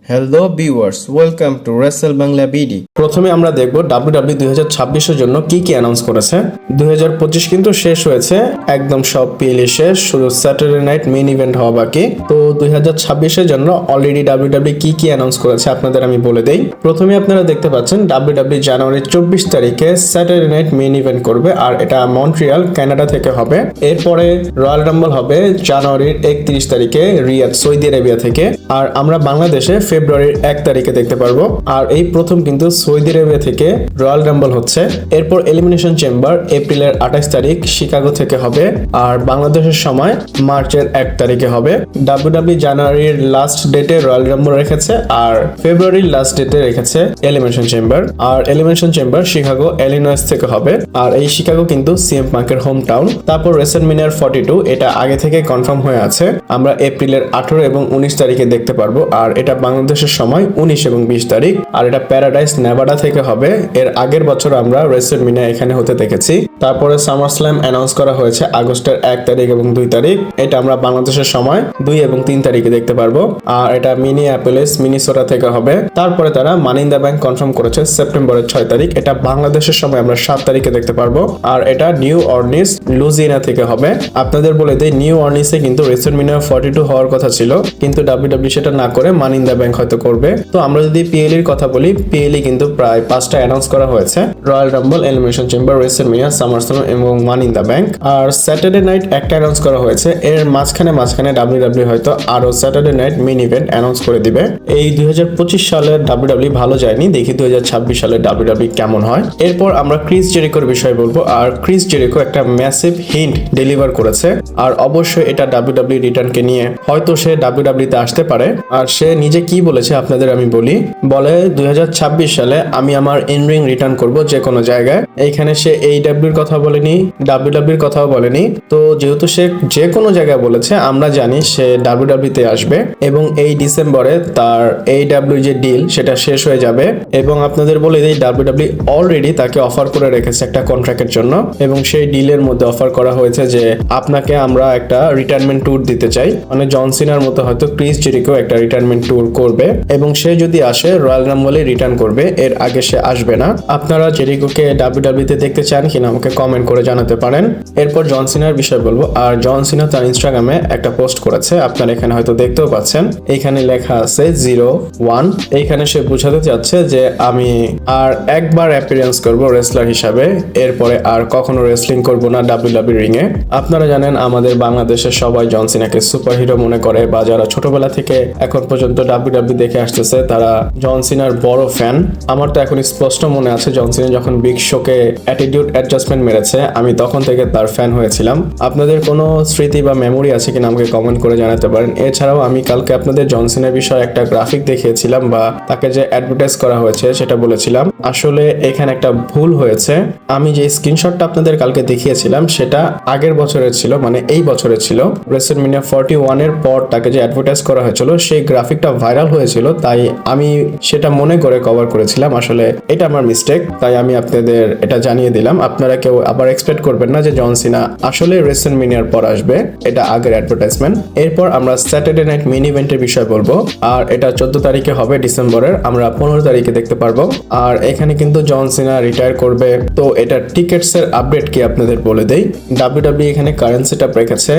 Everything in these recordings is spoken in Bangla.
Hello viewers, welcome to Rachel Bangla BD. প্রথমে আমরা দেখব ডাব্লিউডাব্লিউ 2026 জন্য কি কি অ্যানাউন্স করেছে। 2025 কিন্তু শেষ হয়েছে, একদম সব পিএলই শেষ, শুধু স্যাটারডে নাইট মেইন ইভেন্ট হওয়া বাকি। তো 2026 জন্য অলরেডি ডাব্লিউডাব্লিউ কি কি অ্যানাউন্স করেছে আপনাদের আমি বলে দেই। প্রথমে আপনারা দেখতে পাচ্ছেন ডাব্লিউডাব্লিউ জানুয়ারি 24 তারিখে স্যাটারডে নাইট মেইন ইভেন্ট করবে, আর এটা মন্ট্রিয়াল কানাডা থেকে হবে। এরপরে রয়্যাল রাম্বল হবে জানুয়ারির 31 তারিখে রিয়াদ সৌদি আরবিয়া থেকে, আর আমরা বাংলাদেশে ফেব্রুয়ারির 1 তারিখে দেখতে পারবো। আর এই প্রথম কিন্তু সৌদি আরবিয়া থেকে রয়্যাল রাম্বল হচ্ছে। এরপর এলিমিনেশন চেম্বার এপ্রিলের 28 তারিখ শিকাগো থেকে হবে, আর বাংলাদেশের সময় মার্চের 1 তারিখে হবে। ডাব্লিউডাব্লিউ জানুয়ারির লাস্ট ডেটে রয়্যাল রাম্বল রেখেছে, আর ফেব্রুয়ারির লাস্ট ডেটে রেখেছে এলিমিনেশন চেম্বার। আর এলিমিনেশন চেম্বার শিকাগো ইলিনয়েস থেকে হবে, আর এই শিকাগো কিন্তু সিএম পাঙ্কের হোম টাউন। তারপর রেসলম্যানিয়া 42 এটা আগে থেকে কনফার্ম হয়ে আছে, আমরা এপ্রিলের 18 এবং 19 তারিখে দেখতে পারবো, আর এটা বাংলাদেশের সময় 19 এবং 20 তারিখ। আর এটা প্যারাডাইস নেভাডা থেকে হবে। এর আগের বছর আমরা রেসলম্যানিয়া এখানে হতে দেখেছি। তারপরে সামার স্ল্যাম অ্যানাউন্স করা হয়েছে আগস্টের 1 তারিখ এবং 2 তারিখ, এটা আমরা বাংলাদেশের সময় 2 এবং 3 তারিখে দেখতে পারবো, আর এটা মিনিয়াপলিস মিনিসোটা থেকে হবে। তারপরে তারা মানি ইন দ্য ব্যাংক কনফার্ম করেছে সেপ্টেম্বরের 6 তারিখ, এটা বাংলাদেশের সময় আমরা 7 তারিখে দেখতে পারবো, আর এটা নিউ অর্লিন্স লুজিয়ানা থেকে হবে। আপনাদের বলে দেই, নিউ অর্লিন্সে কিন্তু রেসলম্যানিয়া 42 হওয়ার কথা ছিল, কিন্তু ডাব্লিউডাব্লিউ সেটা না করে মানি ইন দ্য ব্যাংক হয়তো করবে। তো আমরা যদি পিএলই এর কথা বলি, পিএলই কিন্তু প্রায় 5টা অ্যানাউন্স করা হয়েছে: Royal Rumble, Elimination Chamber, WrestleMania, SummerSlam এবং মানি ইন দ্য ব্যাংক। আর স্যাটারডে নাইট একটা অ্যানাউন্স করা হয়েছে, এর মাঝখানে ডাব্লিউডাব্লিউ হয়তো আরো Saturday Night Main Event announce করে দিবে। এই 2025 সালের ডাব্লিউডাব্লিউ ভালো যায়নি, দেখি 2026 সালের ডাব্লিউডাব্লিউ কেমন হয়। এরপর আমরা ক্রিস জেরিকোর বিষয় বলবো, আর ক্রিস জেরিকো একটা ম্যাসিভ হিন্ট ডেলিভার করেছে, আর অবশ্যই এটা ডাব্লিউডাব্লিউ রিটার্নকে নিয়ে, হয়তো সে ডাব্লিউডাব্লিউতে আসতে পারে। আর সে নিজে কি বলেছে আপনাদের আমি বলি, বলে 2026 সালে আমি আমার ইন-রিং রিটার্ন করব যে কোনো জায়গায়। এইখানে সে এইডাব্লিউর কথা বলেনি, ডাব্লিউডাব্লিউর কথাও বলেনি। তো যেহেতু সে যে কোনো জায়গায় বলেছে, আমরা জানি সে ডাব্লিউডাব্লিউতে আসবে, এবং এই ডিসেম্বরে তার এইডাব্লিউ যে ডিল সেটা শেষ হয়ে যাবে। এবং আপনাদের বলে এই ডাব্লিউডাব্লিউ অলরেডি তাকে অফার করে রেখেছে একটা কন্ট্রাক্টের জন্য, এবং সেই ডিলের মধ্যে অফার করা হয়েছে যে আপনাকে আমরা একটা রিটায়ারমেন্ট ট্যুর দিতে চাই, মানে জন সিনার মতো হয়তো ক্রিস জেরিকো একটা রিটায়ারমেন্ট ট্যুর করবে, এবং সে যদি আসে রয়্যাল রাম্বলে রিটার্ন করবে, এর আগে সে আসবে না। আপনারা জেরিকোকে ডাব্লিউডাব্লিউতে দেখতে চান কিনা আমাকে কমেন্ট করে জানাতে পারেন। এরপর জন সিনার বিষয় বলবো, আর জন সিনা তার ইনস্টাগ্রামে একটা পোস্ট করেছে, আপনারা এখানে হয়তো দেখতেও পাচ্ছেন, এখানে লেখা আছে 01। এইখানে সে বোঝাতে চাচ্ছে যে আমি আর একবার অ্যাপিয়ারেন্স করব রেসলার হিসাবে, এরপরে আর কখনো রেসলিং করব না ডাব্লিউডাব্লিউ রিং এ। আপনারা জানেন আমাদের বাংলাদেশের সবাই জন সিনাকে সুপারহিরো মনে করে, বা যারা ছোটবেলা থেকে এখন পর্যন্ত ডাব্লিউডাব্লিউ দেখে আসতেছে তারা জন সিনার বড় ফ্যান। আমার তো এখন স্পষ্ট মনে আছে জন সিনা যখন বিগ শোকে অ্যাটিটিউড অ্যাডজাস্টমেন্ট মেরেছে, আমি তখন থেকে তার ফ্যান হয়েছিলাম। আপনাদের কোনো স্মৃতি বা মেমোরি আছে কিনা আমাকে কমেন্ট করে জানাতে পারেন। এছাড়াও আমি কালকে আপনাদের জন সিনার বিষয়ে একটা গ্রাফিক দেখিয়েছিলাম, বা তাকে যে অ্যাডভার্টাইজ করা হয়েছে সেটা বলেছিলাম। আসলে এখানে একটা ভুল হয়েছে, আমি যে স্ক্রিনশটটা আপনাদের কালকে দেখিয়েছিলাম সেটা আগের বছরের ছিল, মানে এই বছরের ছিল। রেসলম্যানিয়া 41 এর পর তাকে যে অ্যাডভার্টাইজ করা হয়েছিল সেই গ্রাফিকটা ভাইরাল হয়েছিল, তাই আমি সেটা মনে করে কভার করেছিলাম। আসলে এটা আমার মিস্টেক, তাই আমি আপনাদের এটা জানিয়ে দিলাম। আপনারা কেউ আবার এক্সপেক্ট করবেন না যে জন সিনা আসলে রেসলম্যানিয়ার পর আসবে, এটা আগের অ্যাডভার্টাইজমেন্ট। এরপর আমরা স্যাটারডে নাইট মেইন ইভেন্টের বিষয় বলবো, আর এটা 14 তারিখে হবে ডিসেম্বরের, আমরা 15 তারিখে দেখতে পারবো। আর এখানে কিন্তু জন সিনা রিটায়ার করবে। তো এটা টিকেটস এর আপডেট কি আপনাদের বলে দেই, ডাব্লিউডাব্লিউ এখানে কারেন্ট সেটআপ রেখেছে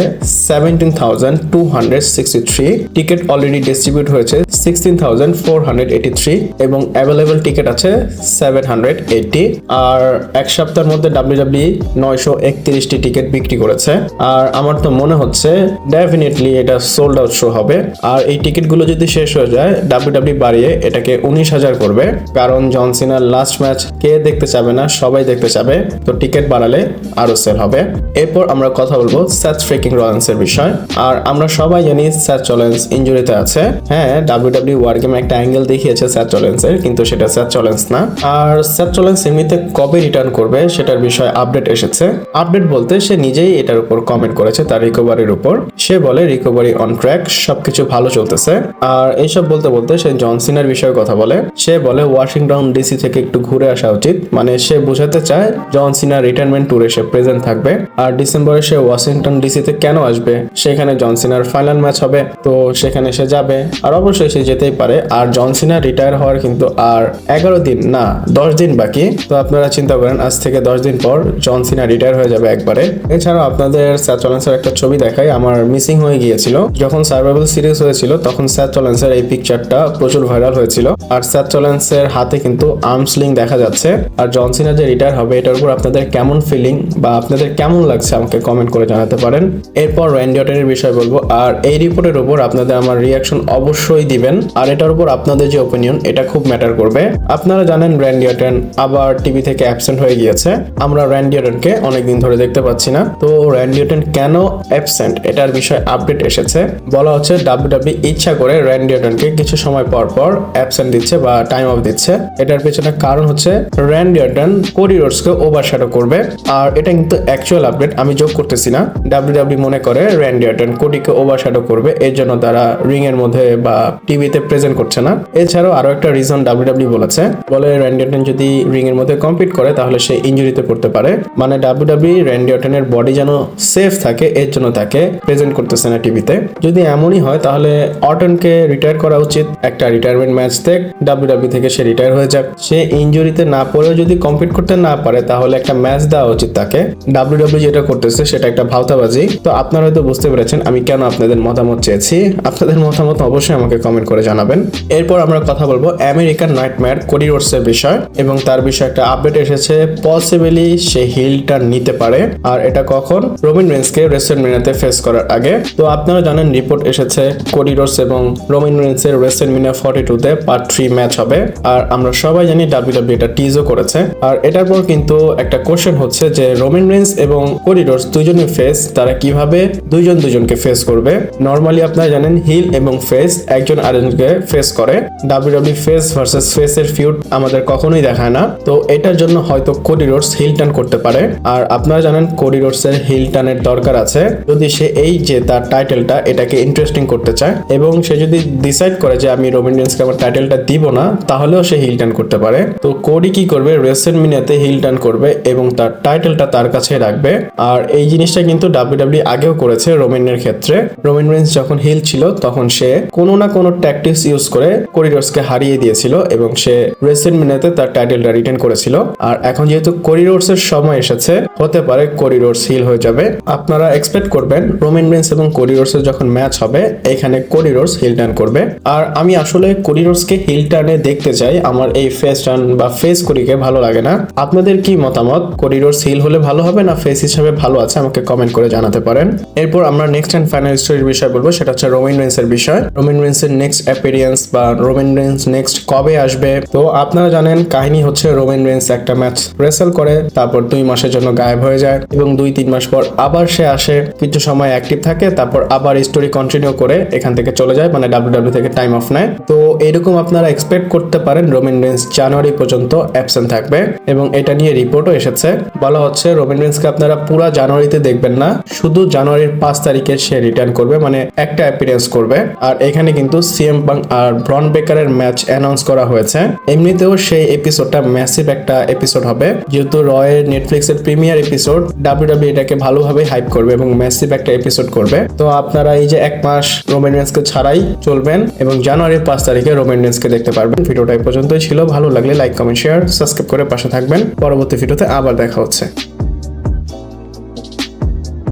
17,263 টিকিট অলরেডি ডিস্ট্রিবিউট হয়েছে 16,483, এবং অ্যাভেলেবল টিকিট আছে 780। আর এক সপ্তাহের মধ্যে ডাব্লিউডাব্লিউ 931টি টিকিট বিক্রি করেছে, আর আমার তো মনে হচ্ছে ডেফিনেটলি এটা সোল্ড আউট শো হবে। আর এই টিকিটগুলো যদি শেষ হয়ে যায়, ডাব্লিউডাব্লিউ বাড়িয়ে এটাকে 19,000 করবে, কারণ জন সিনার লাস্ট ম্যাচ কে দেখতে চাবে না, সবাই দেখতে চাবে, তো টিকিট বাড়ালে আরো সেল হবে। এরপর আমরা কথা বলবো সেথ ফ্রিকিং রলিন্স এর বিষয়, আর আমরা সবাই জানি সেথ রলিন্স ইনজুরিতে আছে। হ্যাঁ, ডাব্লিউডাব্লিউ ওয়ার গেমে একটা অ্যাঙ্গেল দেখিয়েছে সেথ রলিন্স এর, কিন্তু সেটা সেথ রলিন্স না। আর সেথ রলিন্স সিনাস এমনিতে কবে রিটার্ন করবে সেটার বিষয়ে আপডেট এসেছে। আপডেট বলতে সে নিজেই এটার উপর কমেন্ট করেছে তার রিকভারির উপর। সে বলে রিকভারি অন ট্র্যাক, সবকিছু ভালো চলতেছে। আর এইসব বলতে বলতে সে জন সিনার বিষয়ে কথা বলে। সে বলে ওয়াশিংটন ডিসি থেকে একটু ঘুরে আসা উচিত, মানে সে বোঝাতে চায় জন সিনার রিটায়ারমেন্ট ট্যুরে সে প্রেজেন্ট থাকবে। আর ডিসেম্বরে সে ওয়াশিংটন ডিসিতে কেন আসবে, সেখানে জন সিনার ফাইনাল ম্যাচ হবে, তো সেখানে সে যাবে। আর অবশ্যই সে যেতেই পারে। আর জন সিনা রিটায়ার হওয়ার কিন্তু আর 11 দিন না 10 দিন বাকি। তো আপনারা চিন্তা করেন আজ থেকে 10 দিন পর জন সিনা রিটায়ার হয়ে যাবে একবারে। এছাড়াও আপনাদের স্যাথ রলিন্সের একটা ছবি দেখাই, আমার মিসিং হয়ে গিয়েছিল। যখন সার্ভাইভাল সিরিজ হয়েছিল তখন স্যাথ রলিন্সের এই পিকচারটা প্রচুর ভাইরাল হয়েছিল। আর স্যাথ রলিন্সের হাতে কিন্তু আর্ম স্লিং দেখা যাচ্ছে। আর জন সিনা যে রিটায়ার হবে এটার উপর আপনাদের কেমন ফিলিং বা আপনাদের কেমন লাগছে আমাকে কমেন্ট করে জানাতে পারেন। এরপর র্যান্ডি অর্টনের বিষয় বলবো। আর এই রিপোর্টের উপর আপনাদের আমার রিয়াকশন অবশ্যই দিবেন। আর এটার উপর আপনাদের যে ওপিনিয়ন এটা খুব ম্যাটার করবে। আপনারা জানেন র্যান্ডি অর্টন আবার টিভি থেকে অ্যাবসেন্ট হয়ে গিয়েছে। আমরা র্যান্ডি অর্টনকে অনেকদিন ধরে দেখতে পাচ্ছি না। তো র্যান্ডি অর্টন কেন অ্যাবসেন্ট এটার বিষয়ে আপডেট এসেছে। বলা হচ্ছে ডাব্লিউডাব্লিউ ইচ্ছা করে র্যান্ডি অর্টনকে কিছু সময় পর পর অ্যাবসেন্ট দিচ্ছে বা টাইম অফ দিচ্ছে। এটার পেছনে কারণ হচ্ছে র্যান্ডি অর্টন কোডি রোডসকে ওভারশ্যাডো করবে। আর এটা কিন্তু অ্যাকচুয়াল আপডেট, আমি যোগ করতেছি না। ডাব্লিউডাব্লিউ মনে করে র্যান্ডি অর্টন কোডিকে ওভারশ্যাডো করবে, এর জন্য তারা রিং এর মধ্যে বা টিভিতে প্রেজেন্ট করছে না। এছাড়াও আরো একটা রিজন ডাব্লিউডাব্লিউ বলেছে, বলে র্যান্ডি অর্টন যদি রিং এর মধ্যে কম্পিট করে তাহলে সে ইনজুরিতে পড়তে পারে। মানে ডাব্লিউডাব্লিউ র্যান্ডি অর্টনের বডি যেন সেফ থাকে এর জন্য তাকে প্রেজেন্ট করতেছে না টিভিতে। যদি এমনই হয় তাহলে অর্টনকে রিটায়ার করা উচিত। একটা রিটায়ারমেন্ট ম্যাচ দেখ, ডাব্লিউডাব্লিউ থেকে সে রিটায়ার হয়ে যাক। সে ইনজুরিতে না পড়েও যদি কম্পিট করতে না পারে তাহলে একটা ম্যাচ দেওয়া উচিত তাকে। ডাব্লিউডাব্লিউ যেটা করতেছে সেটা একটা ভাওতাবাজি। তো আপনারা হয়তো বুঝতে পেরেছেন আমি কেন আপনাদের মতামত চেয়েছি। আপনাদের মতামত অবশ্যই আমাকে কমেন্ট করে জানাবেন। এরপর আমরা কথা বলবো আমেরিকান নাইটমেয়ার কোডি রোডসের বিষয়, এবং তার বিষয়ে একটা আপডেট এসেছে। পসিবলি সে হিলটা নিতে পারে। আর এটা কখন? রোমান রেন্সকে রেসলম্যানিয়াতে ফেস করার আগে। তো আপনারা জানেন রিপোর্ট এসেছে কোডি রোডস এবং রোমান রেন্সের রেসলম্যানিয়া 42 তে পার্ট 3 ম্যাচ হবে। আর আমরা সবাই জানি ডাব্লিউডাব্লিউ এটা টিজও করেছে। আর এটার পর কিন্তু একটা কোশ্চেন হচ্ছে যে রোমান রেন্স এবং কোডি রোডস দুইজনই ফেস, তারা কিভাবে দুজনকে ফেস করবে। নরমালি আপনারা জানেন হিল এবং ফেস একজন আরেকজনকে ফেস করে। ডাব্লিউডাব্লিউ ফেস ভার্সেস ফেসের ফিউড আমাদের কখনোই দেখায় না। তো এটার জন্য হয়তো কোডি রোডস হিল টার্ন করতে পারে। আর আপনারা জানেন কোডি রোডসের হিল টার্নের দরকার আছে যদি সে এই যে তার টাইটেলটা এটাকে ইন্টারেস্টিং করতে চায়, এবং সে যদি ডিসাইড করে যে আমি রোমান রেন্সকে আমার টাইটেলটা দিব না তাহলেও সে হিল টার্ন করতে পারে। তো কোডি কি করবে, রেসলম্যানিয়াতে হিল টার্ন করবে এবং তার টাইটেলটা তার কাছে রাখবে। আর এই জিনিসটা কিন্তু ডাব্লিউডাব্লিউ আগেও করেছে রোমানের ক্ষেত্রে। রোমান রেন্স যখন হিল ছিল তখন সে কোনো না কোনো ট্যাকটিক্স ইউজ করে কোডি রোডসকে হারিয়ে দিয়েছিল এবং সে রেসলম্যানিয়াতে তার টাইটেলটা রিটেন করেছিল। আর এখন যেহেতু কোডি রোডসের সময় এসেছে, হতে পারে কোডি রোডস হিল হয়ে যাবে। আপনারা এক্সপেক্ট করবেন রোমান রেন্স এবং কোডি রোডসের যখন ম্যাচ হবে এখানে কোডি রোডস হিল টার্ন করবে। আর আমি আসলে কোডি রোডসকে হিল টার্নে দেখতে চাই, আমার এই ফেস টার্ন বা ফেস কোডিকে ভালো লাগে না। আপনাদের কি মতামত? কোডি রোডস হিল হলে ভালো হবে না ফেস হিসেবে ভালো আছে? আমাকে কমেন্ট করে জানাতে পারেন। এরপর আমরা নেক্সট এন্ড ফাইনাল স্টোরির বিষয় বলবো, সেটা হচ্ছে রোমান রেন্সের বিষয়। রোমান রেন্সের নেক্সট অ্যাপিয়ারেন্স বা রোমান রেন্স নেক্সট কবে আসবে। তো আপনারা জানেন কাহিনী হচ্ছে রোমান রেন্স একটা ম্যাচ রেসেল করে, তারপর 2 মাসের জন্য গায়েব হয়ে যায় এবং 2-3 মাস পর আবার সে আসে, কিছু সময় অ্যাক্টিভ থাকে, তারপর আবার স্টোরি কন্টিনিউ করে এখান থেকে চলে যায়, মানে ডাব্লিউডাব্লিউ থেকে টাইম অফ নেয়। তো এরকম আপনারা এক্সপেক্ট করতে পারেন রোমান রেন্স জানুয়ারি পর্যন্ত অ্যাবসেন্ট থাকবে, এবং এটা নিয়ে রিপোর্টও এসেছে। বলা হচ্ছে রোমান রেন্সকে আপনারা পুরো জানুয়ারিতে দেখবেন না, শুধু জানুয়ারির 5 তারিখে সে রিটার্ন করবে, মানে একটা অ্যাপিয়ারেন্স করবে। আর এখানে কিন্তু সিএম পাঙ্ক আর ব্রন বেকারের ম্যাচ অ্যানাউন্স করা হয়েছে। এমনিতেও সেই এপিসোডটা ম্যাসিভ একটা এপিসোড হবে, যেহেতু রয়ের নেটফ্লিক্সের প্রিমিয়ার এপিসোড, ডাব্লিউডাব্লিউ এটাকে ভালোভাবে হাইপ করবে এবং ম্যাসিভ একটা এপিসোড করবে। তো আপনারা এই যে 1 মাস রোমান রেন্সকে ছাড়াই চলবেন এবং জানুয়ারির 5 তারিখে রোমান রেন্সকে দেখতে পারবেন। ভিডিওটা এই পর্যন্তই ছিল। ভালো লাগলে লাইক, কমেন্ট, শেয়ার, সাবস্ক্রাইব করে পাশে থাকবেন। পরবর্তী ভিডিওতে আবার দেখা হচ্ছে।